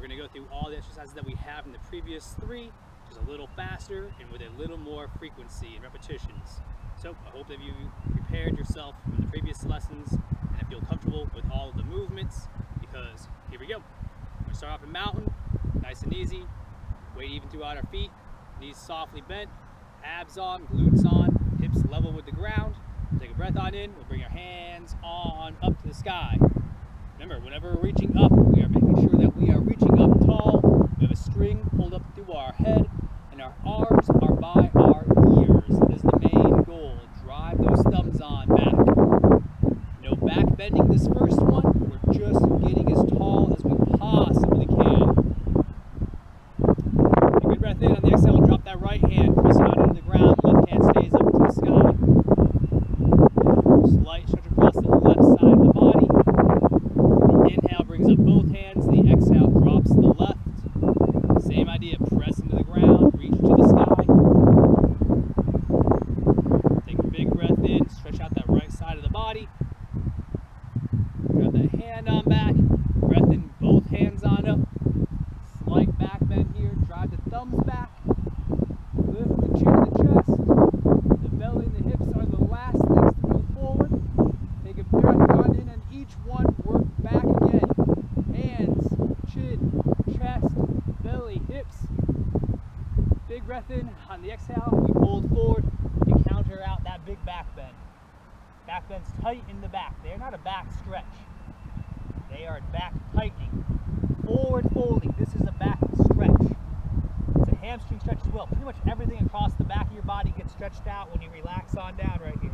We're going to go through all the exercises that we have in the previous 3, just a little faster and with a little more frequency and repetitions. So I hope that you prepared yourself from the previous lessons and feel comfortable with all of the movements, because here we go. We're going to start off in mountain, nice and easy, weight even throughout our feet, knees softly bent, abs on, glutes on, hips level with the ground. Take a breath on in, we'll bring our hands on up to the sky. Remember, whenever we're reaching up, we are making sure that we are reaching up tall. We have a string pulled up through our head, and our arms are by our ears. That is the main goal. Drive those thumbs on back. No back bending this first one. We're just getting as tall as we possibly can. Take a good breath in. On the exhale, drop that right hand, press it out into the ground. Left hand stays up to the sky. Slight stretch across the left side of the body. The inhale brings up both hands. The exhale drops the left. Same idea. Press into the ground. Reach to the sky. Take a big breath in. Stretch out that right side of the body. Grab that hand on back. Breath in. Both hands on up. Slight back bend here. Drive the thumbs back. Lift the chin and the chest. The belly and the hips are the last things to move forward. Take a breath on in, and each one work back again. Hands, chin, chest, belly, hips. Big breath in. On the exhale, we fold forward to counter out that big back bend. Back bend's tight in the back. They're not a back stretch. They are back tightening. Forward folding. This is a back stretch. It's a hamstring stretch as well. Pretty much everything across the back of your body gets stretched out when you relax on down right here.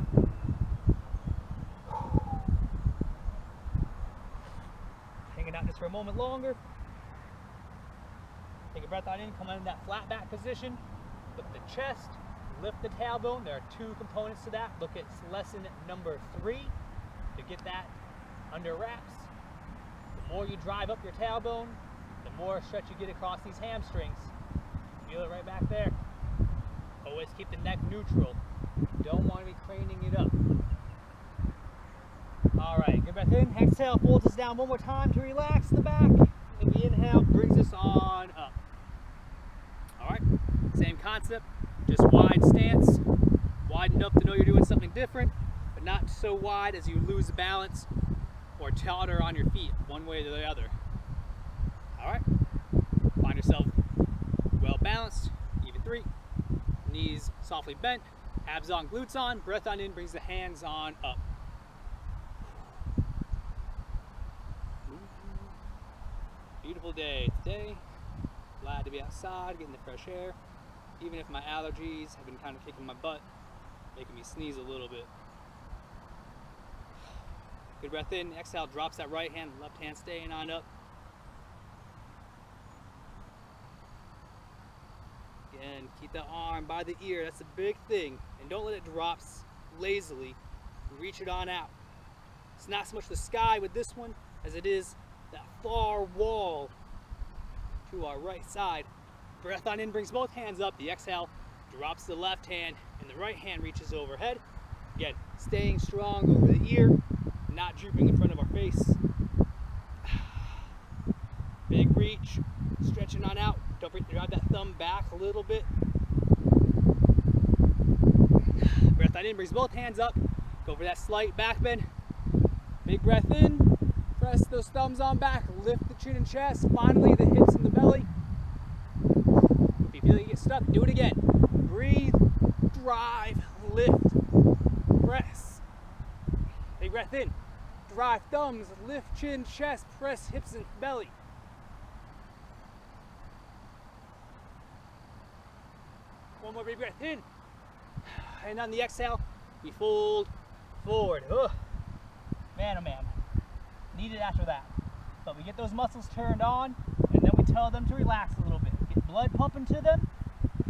Hanging out just for a moment longer. Take a breath on in, come into that flat back position. Lift the chest, lift the tailbone. There are 2 components to that. Look at lesson number 3 to get that under wraps. The more you drive up your tailbone, the more stretch you get across these hamstrings. Feel it right back there. Always keep the neck neutral. You don't want to be craning it up. All right, good breath in. Exhale, folds us down one more time to relax the back. And the inhale brings us on up. All right, same concept, just wide stance. Wide enough to know you're doing something different, but not so wide as you lose balance or totter on your feet one way or the other. All right, find yourself well balanced, even 3. Knees softly bent, abs on, glutes on, breath on in brings the hands on up. Beautiful day today. Glad to be outside, getting the fresh air. Even if my allergies have been kind of kicking my butt, making me sneeze a little bit. Good breath in, exhale, drops that right hand, left hand staying on up. Again, keep that arm by the ear, that's a big thing. And don't let it drop lazily. Reach it on out. It's not so much the sky with this one as it is that far wall to our right side. Breath on in brings both hands up. The exhale drops the left hand and the right hand reaches overhead. Again, staying strong over the ear, not drooping in front of our face. Big reach, stretching on out. Don't forget to drive that thumb back a little bit. Breath on in brings both hands up. Go for that slight back bend. Big breath in. Press those thumbs on back. Lift the chin and chest. Finally, the hips and the belly. If you feel you get stuck, do it again. Breathe, drive, lift, press. Big breath in. Drive thumbs, lift chin, chest, press hips and belly. One more big breath in. And on the exhale, we fold forward. Ugh. Man, oh man. Needed after that. But we get those muscles turned on, and then we tell them to relax a little bit. Get blood pumping to them,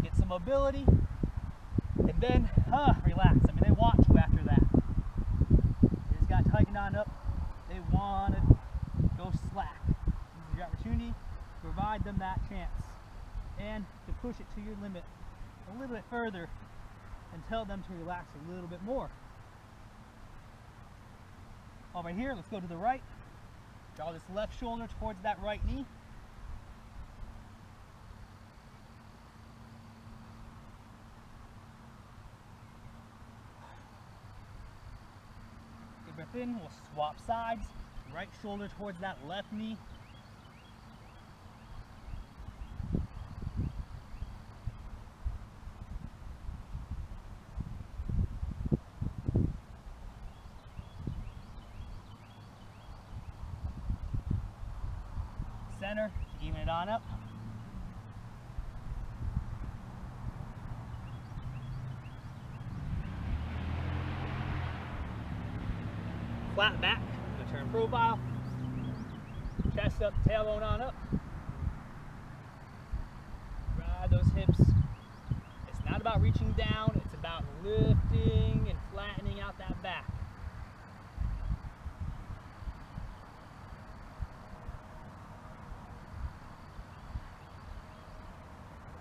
get some mobility, and then relax. I mean, they want to after that. They just got to tighten on up. They want to go slack. This is your opportunity to provide them that chance and to push it to your limit a little bit further and tell them to relax a little bit more. Over here, let's go to the right. Draw this left shoulder towards that right knee. breath in, we'll swap sides. Right shoulder towards that left knee. Center, even it on up. Flat back, I'm gonna turn profile. Chest up, tailbone on up. Ride those hips. It's not about reaching down, it's about lifting and flattening out that back.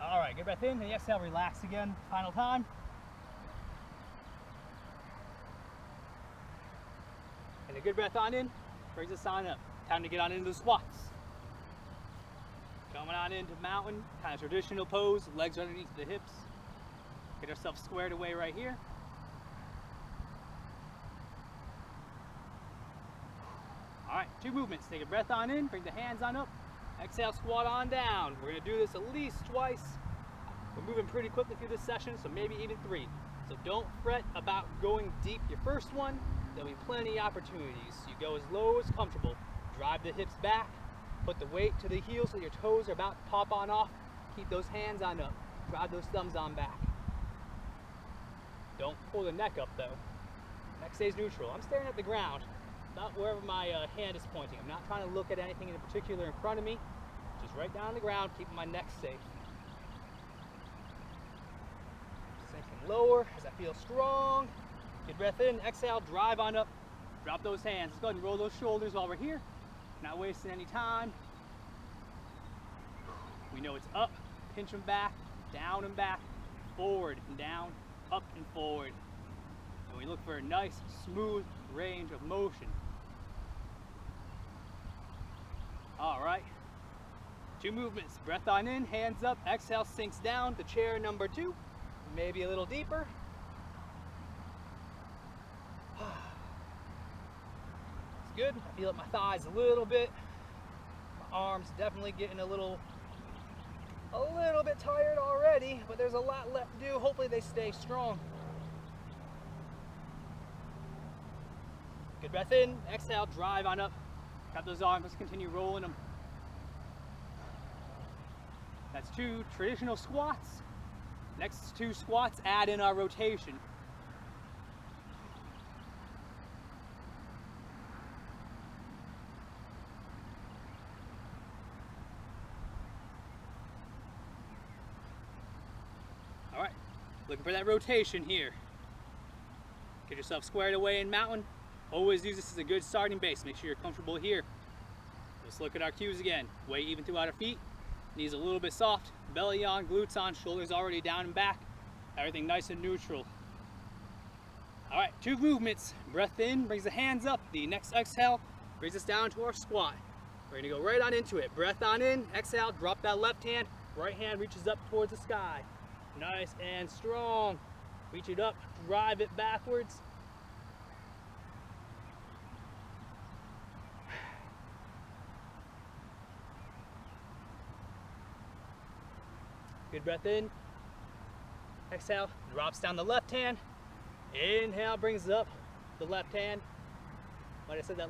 All right, good breath in, and exhale, relax again, final time. And a good breath on in, brings us on up. Time to get on into the squats. Coming on into mountain, kind of traditional pose, legs underneath the hips. Get ourselves squared away right here. All right, 2 movements. Take a breath on in, bring the hands on up. Exhale, squat on down. We're gonna do this at least twice. We're moving pretty quickly through this session, so maybe even 3. So don't fret about going deep your first one. There'll be plenty of opportunities. You go as low as comfortable. Drive the hips back. Put the weight to the heels so your toes are about to pop on off. Keep those hands on up. Drive those thumbs on back. Don't pull the neck up though. Neck stays neutral. I'm staring at the ground, not wherever my hand is pointing. I'm not trying to look at anything in particular in front of me. Just right down on the ground, keeping my neck safe. Sinking lower as I feel strong. Good breath in, exhale, drive on up. Drop those hands. Let's go ahead and roll those shoulders while we're here. Not wasting any time. We know it's up, pinch them back, down and back, forward and down, up and forward. And we look for a nice, smooth range of motion. All right, 2 movements. Breath on in, hands up, exhale, sinks down to chair number 2. Maybe a little deeper. It's good. I feel up my thighs a little bit. My arms definitely getting a little bit tired already, but there's a lot left to do. Hopefully they stay strong. Good breath in, exhale, drive on up. Got those arms, let's continue rolling them. That's 2 traditional squats. Next 2 squats, add in our rotation. All right, looking for that rotation here. Get yourself squared away in mountain. Always use this as a good starting base. Make sure you're comfortable here. Let's look at our cues again. Weight even throughout our feet. Knees a little bit soft. Belly on, glutes on, shoulders already down and back. Everything nice and neutral. All right, 2 movements. Breath in, brings the hands up. The next exhale brings us down to our squat. We're gonna go right on into it. Breath on in, exhale, drop that left hand. Right hand reaches up towards the sky. Nice and strong. Reach it up, drive it backwards. Good breath in. Exhale, drops down the left hand. Inhale, brings up the left hand. Might have said that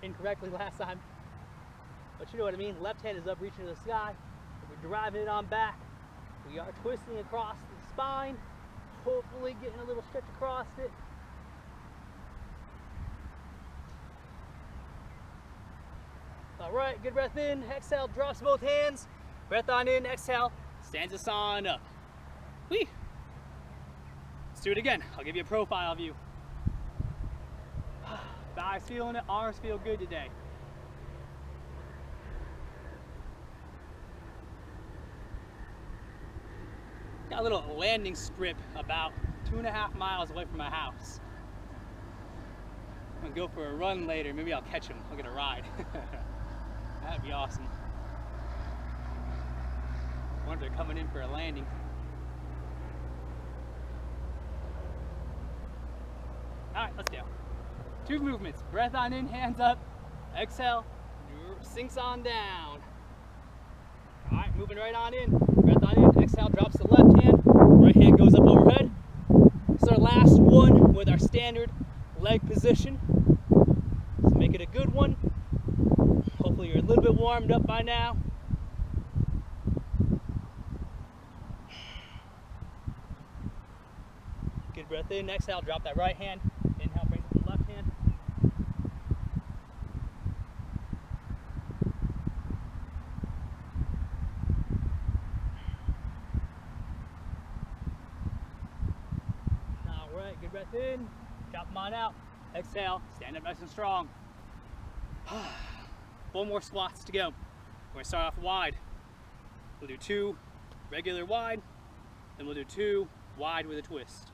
incorrectly last time, but you know what I mean. Left hand is up, reaching to the sky. We're driving it on back. We are twisting across the spine, hopefully getting a little stretch across it. All right, good breath in, exhale, drops both hands. Breath on in, exhale, stands us on up. Whee! Let's do it again. I'll give you a profile view. Thighs feeling it, arms feel good today. Got a little landing strip about 2.5 miles away from my house. I'm gonna go for a run later. Maybe I'll catch him. I'll get a ride. That'd be awesome. I wonder if they're coming in for a landing. All right, let's go. 2 movements. Breath on in, hands up. Exhale, sinks on down. All right, moving right on in. Breath on in, exhale, drops the left hand. Right hand goes up overhead. This is our last one with our standard leg position. So make it a good one. Hopefully you're a little bit warmed up by now. Good breath in, exhale, drop that right hand. Inhale, bring up the left hand. All right, good breath in, drop them on out. Exhale, stand up nice and strong. 4 more squats to go. We're gonna start off wide. We'll do 2 regular wide, then we'll do 2 wide with a twist.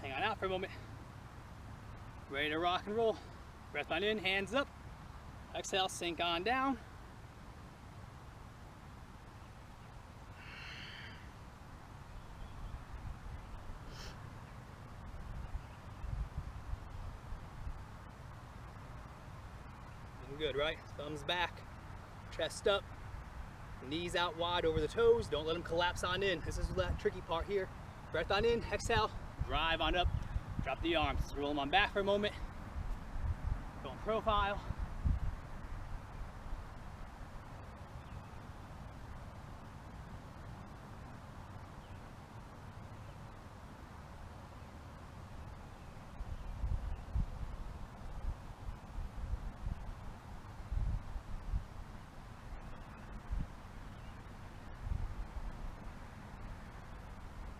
Hang on out for a moment. Ready to rock and roll. Breath on in, hands up. Exhale, sink on down. Good, right? Thumbs back, chest up, knees out wide over the toes. Don't let them collapse on in. This is that tricky part here. Breath on in, exhale, drive on up, drop the arms. Roll them on back for a moment. Go in profile.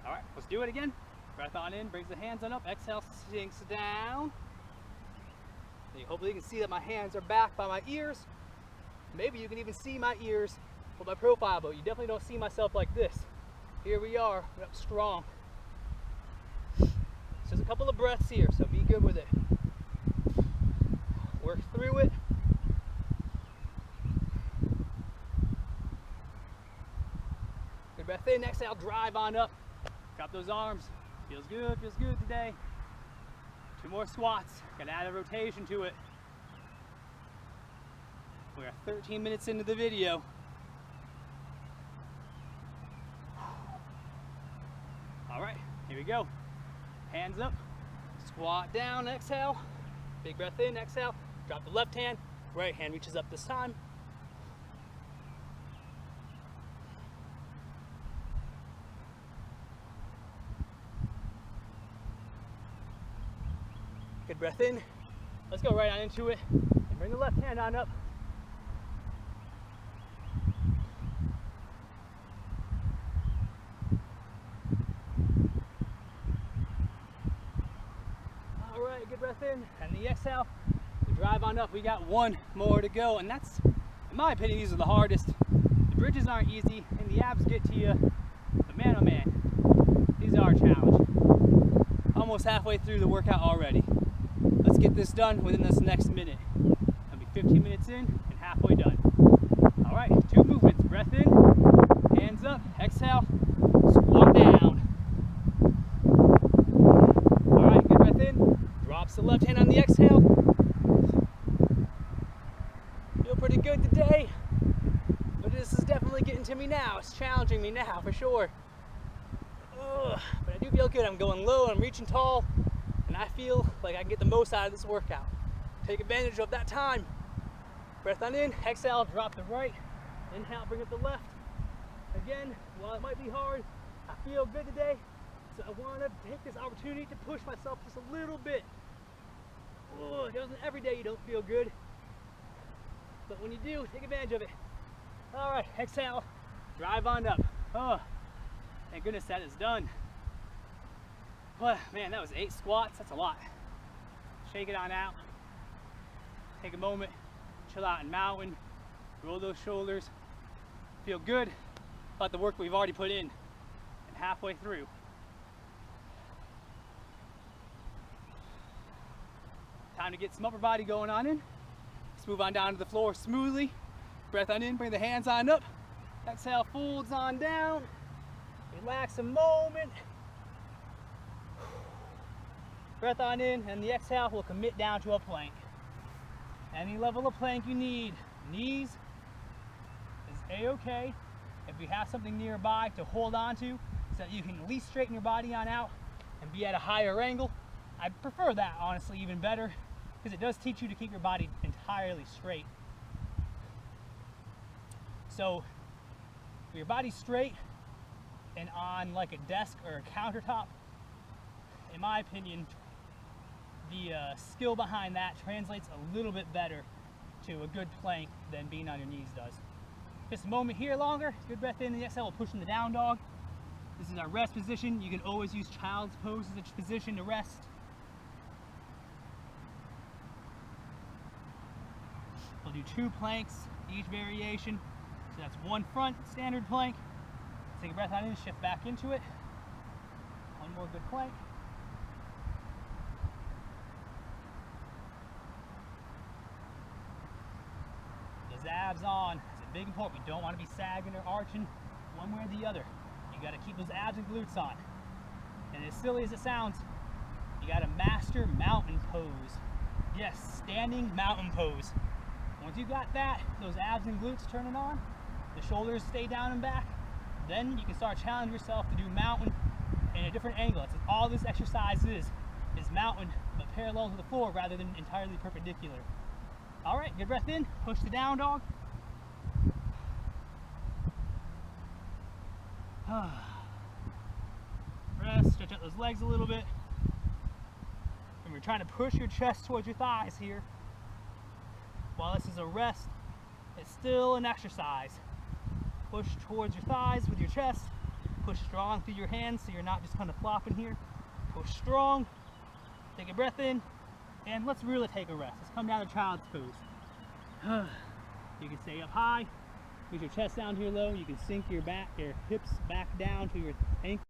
All right, let's do it again. Breath on in, brings the hands on up. Exhale, sinks down. Hopefully you can see that my hands are back by my ears. Maybe you can even see my ears with my profile, but you definitely don't see myself like this. Here we are, we're up strong. Just a couple of breaths here, so be good with it. Work through it. Good breath in, exhale, drive on up. Drop those arms. Feels good today. 2 more squats. Gotta add a rotation to it. We're 13 minutes into the video. All right, here we go. Hands up, squat down, exhale. Big breath in, exhale. Drop the left hand, right hand reaches up this time. Good breath in. Let's go right on into it. And bring the left hand on up. All right, good breath in. And the exhale, we drive on up. We got 1 more to go. And that's, in my opinion, these are the hardest. The bridges aren't easy and the abs get to you. But man, oh man, these are a challenge. Almost halfway through the workout already. Let's get this done within this next minute. I'll be 15 minutes in and halfway done. All right, 2 movements. Breath in, hands up, exhale, squat down. All right, good breath in. Drops the left hand on the exhale. Feel pretty good today, but this is definitely getting to me now. It's challenging me now for sure. Ugh, but I do feel good. I'm going low, I'm reaching tall. And I feel like I can get the most out of this workout. Take advantage of that time. Breath on in, exhale, drop the right. Inhale, bring up the left. Again, while it might be hard, I feel good today. So I want to take this opportunity to push myself just a little bit. Oh, it doesn't every day you don't feel good. But when you do, take advantage of it. All right, exhale, drive on up. Oh, thank goodness that is done. Well, man, that was 8 squats. That's a lot. Shake it on out. Take a moment, chill out in mountain, roll those shoulders. Feel good about the work we've already put in and halfway through. Time to get some upper body going on in. Let's move on down to the floor smoothly. Breath on in, bring the hands on up. Exhale, folds on down. Relax a moment. Breath on in, and the exhale, we'll commit down to a plank. Any level of plank you need. Knees is a-okay. If you have something nearby to hold on to so that you can at least straighten your body on out and be at a higher angle, I prefer that honestly even better, because it does teach you to keep your body entirely straight. So if your body's straight and on like a desk or a countertop, in my opinion, the skill behind that translates a little bit better to a good plank than being on your knees does. Just a moment here longer. Good breath in, the exhale, we'll push in the down dog. This is our rest position. You can always use child's pose as a position to rest. We'll do 2 planks, each variation. So that's 1 front standard plank. Take a breath on in, shift back into it. 1 more good plank. Those abs on. It's a big important. We don't want to be sagging or arching one way or the other. You got to keep those abs and glutes on. And as silly as it sounds, you got to master mountain pose. Yes, standing mountain pose. Once you got that, those abs and glutes turning on, the shoulders stay down and back, then you can start challenging yourself to do mountain in a different angle. That's all this exercise is mountain, but parallel to the floor rather than entirely perpendicular. All right, good breath in, push the down dog. Rest, stretch out those legs a little bit. And we're trying to push your chest towards your thighs here. While this is a rest, it's still an exercise. Push towards your thighs with your chest. Push strong through your hands so you're not just kind of flopping here. Push strong. Take a breath in. And let's really take a rest. Let's come down to child's pose. You can stay up high. Push your chest down here low. You can sink your hips back down to your ankles.